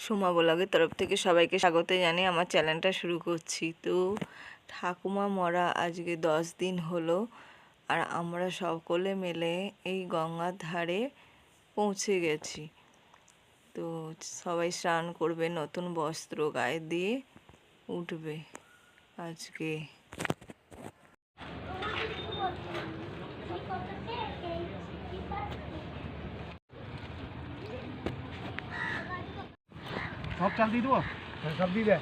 সোমা ব্লগের তরফ থেকে সবাইকে স্বাগত জানিয়ে আমার চ্যানেলটা শুরু করছি। তো ঠাকুমা মরা আজকে 10 দিন হলো, আর আমরা সকলে মিলে এই গঙ্গার ধারে পৌঁছে গেছি। তো সবাই স্নান করবে, নতুন বস্ত্র গায়ে দিয়ে উঠবে আজকে। সব চাল দিয়ে দেবো, সব দিয়ে দে,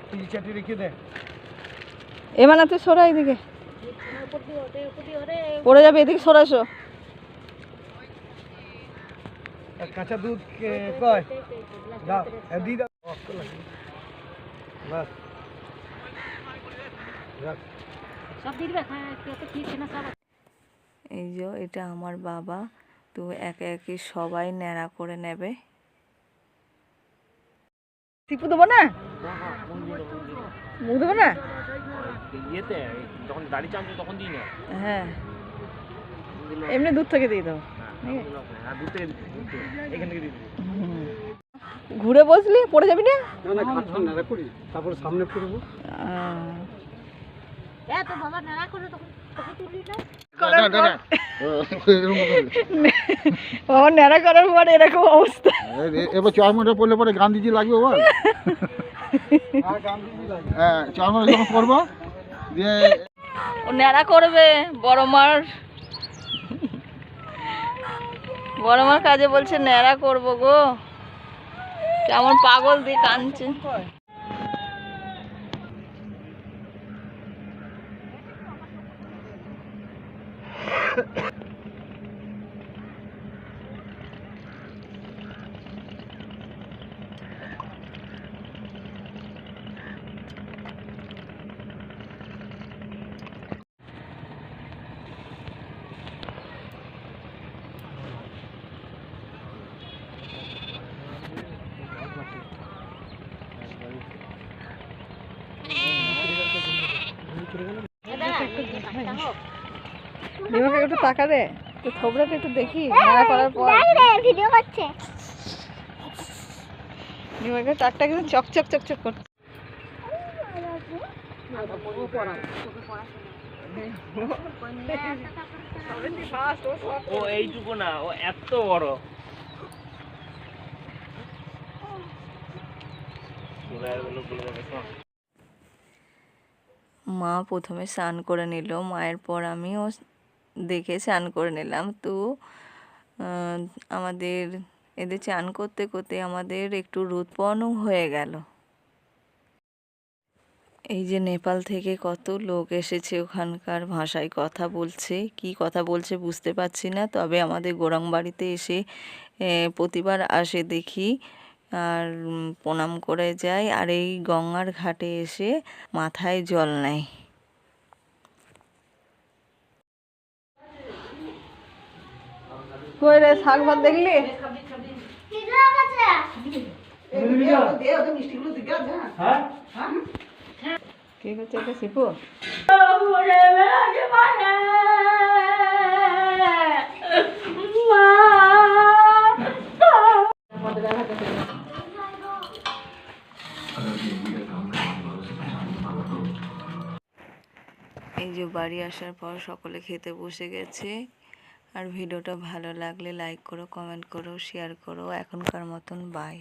তিল চাটি রেখে দে। এবার না তুই সরা এদিকে, পড়ে যাবে, এদিকে সরাসো। কাঁচা দুধ কয় দাও, দিয়ে দাও, বাস এই যে এটা আমার বাবা। তো একে একে সবাই ন্যাড়া করে নেবে। টিপু দেবো না, মুখ দেবো না, ইয়েতে যখন দাড়ি চামছো তখন দিই না। হ্যাঁ এমনি দূর থেকে দিয়ে দাও। হ্যাঁ দূর থেকে এখান থেকে দিয়ে দিবি। ঘুরে বসলি পড়ে যাবি না। তারপরে সামনে করবো। ন্যাড়া করার পর এরকম অবস্থা। এবার চরমটা পড়লে পরে গান্ধীজি লাগবে বল। হ্যাঁ চরমটা যখন করবো দিয়ে ও ন্যাড়া করবে। বড় মার কাজে বলছে ন্যাড়া করবো গো, কেমন পাগল দিয়ে কাঁদছে। নিমাকে একটু তাকা রে, তো থবড়াটা একটু দেখি ন্যাড়া করার পর। ভিডিও করছে নিমাকে টাকটা কিন্তু চকচক চকচক করছে। ও এইটুকু না, ও এত বড়। মা প্রথমে স্নান করে নিল, মায়ের পর আমিও দেখে স্নান করে নিলাম। তো আমাদের এদের স্নান করতে করতে আমাদের একটু রোদপনও হয়ে গেল। এই যে নেপাল থেকে কত লোক এসেছে, ওখানকার ভাষায় কথা বলছে, কি কথা বলছে বুঝতে পারছি না। তবে আমাদের গোরাংবাড়িতে এসে প্রতিবার আসে দেখি আর প্রণাম করে যায়, আর এই গঙ্গার ঘাটে এসে মাথায় জল নেয়। কই রে শাক ভাত দেখলি? কি হচ্ছে এটা শিপু? এই যে বাড়ি আসার পর সকলে খেতে বসে গেছে। আর ভিডিওটা ভালো লাগলে লাইক করো, কমেন্ট করো, শেয়ার করো। এখনকার মতন বাই।